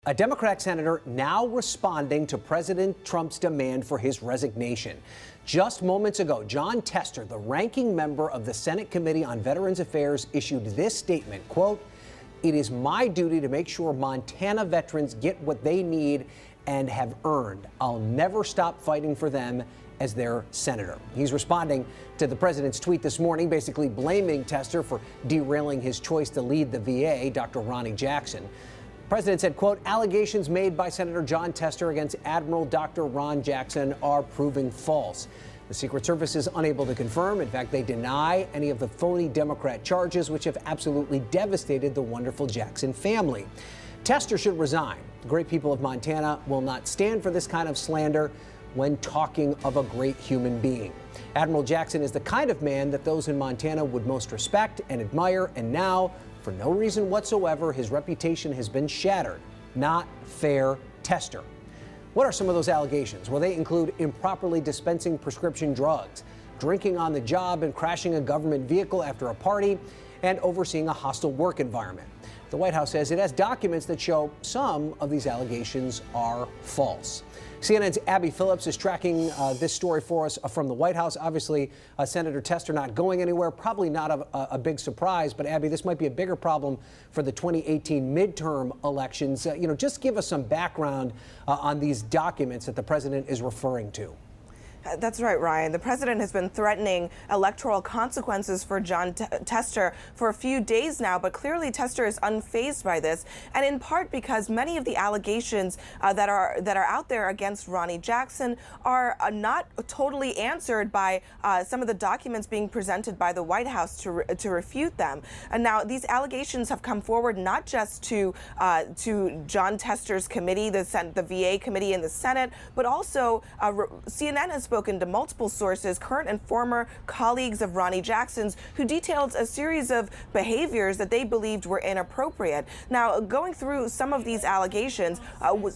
A Democratic senator now responding to President Trump's demand for his resignation. Just moments ago, Jon Tester, the ranking member of the Senate Committee on Veterans Affairs, issued this statement, quote, "It is my duty to make sure Montana veterans get what they need and have earned. I'll never stop fighting for them as their senator." He's responding to the president's tweet this morning, basically blaming Tester for derailing his choice to lead the VA, Dr. Ronnie Jackson. The president said, quote, "Allegations made by Senator Jon Tester against Admiral Dr. Ron Jackson are proving false." The Secret Service is unable to confirm. In fact, they deny any of the phony Democrat charges, which have absolutely devastated the wonderful Jackson family. Tester should resign. The great people of Montana will not stand for this kind of slander when talking of a great human being. Admiral Jackson is the kind of man that those in Montana would most respect and admire, and now, for no reason whatsoever, his reputation has been shattered. Not fair, Tester. What are some of those allegations? Well, they include improperly dispensing prescription drugs, drinking on the job and crashing a government vehicle after a party, and overseeing a hostile work environment. The White House says it has documents that show some of these allegations are false. CNN's Abby Phillips is tracking this story for us from the White House. Obviously, Senator Tester not going anywhere, probably not a big surprise. But Abby, this might be a bigger problem for the 2018 midterm elections. Just give us some background on these documents that the president is referring to. That's right, Ryan. The president has been threatening electoral consequences for Jon Tester for a few days now, but clearly Tester is unfazed by this, and in part because many of the allegations that are out there against Ronnie Jackson are not totally answered by some of the documents being presented by the White House to refute them. And now these allegations have come forward not just to Jon Tester's committee, the VA committee in the Senate, but also CNN has spoken to multiple sources, current and former colleagues of Ronnie Jackson's, who detailed a series of behaviors that they believed were inappropriate. Now, going through some of these allegations,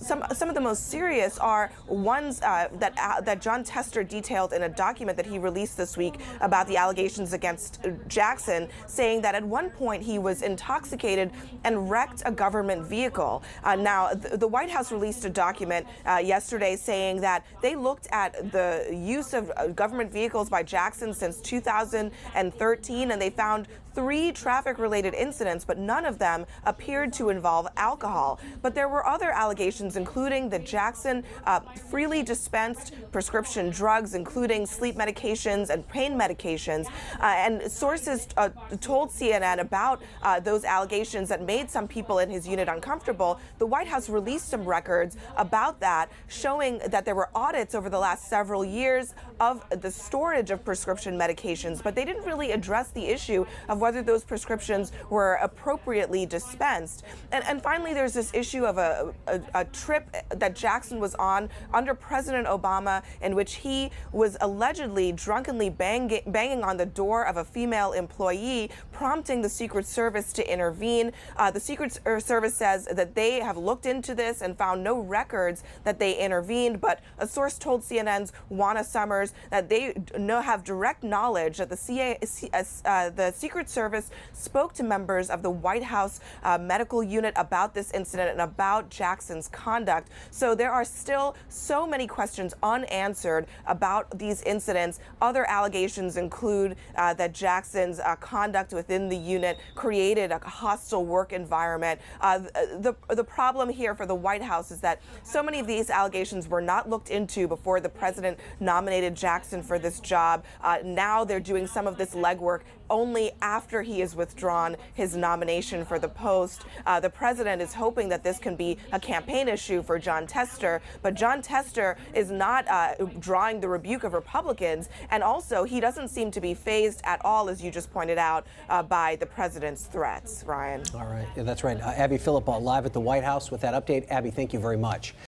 some of the most serious are ones that Jon Tester detailed in a document that he released this week about the allegations against Jackson, saying that at one point he was intoxicated and wrecked a government vehicle. Now, the White House released a document yesterday saying that they looked at the use of government vehicles by Jackson since 2013, and they found 3 traffic-related incidents, but none of them appeared to involve alcohol. But there were other allegations, including that Jackson freely dispensed prescription drugs, including sleep medications and pain medications. And sources told CNN about those allegations that made some people in his unit uncomfortable. The White House released some records about that, showing that there were audits over the last several years of the storage of prescription medications, but they didn't really address the issue of whether those prescriptions were appropriately dispensed. And finally, there's this issue of a trip that Jackson was on under President Obama, in which he was allegedly drunkenly banging on the door of a female employee, prompting the Secret Service to intervene. The Secret Service says that they have looked into this and found no records that they intervened, but a source told CNN's Juana Summers that they have direct knowledge that the Secret Service spoke to members of the White House medical unit about this incident and about Jackson's conduct. So there are still so many questions unanswered about these incidents. Other allegations include that Jackson's conduct within the unit created a hostile work environment. The problem here for the White House is that so many of these allegations were not looked into before the president nominated Jackson for this job. Now they're doing some of this legwork only after he has withdrawn his nomination for the post. The president is hoping that this can be a campaign issue for Jon Tester, but Jon Tester is not drawing the rebuke of Republicans, and also he doesn't seem to be fazed at all, as you just pointed out, by the president's threats. Ryan. All right, yeah, that's right. Abby Phillip live at the White House with that update. Abby, thank you very much.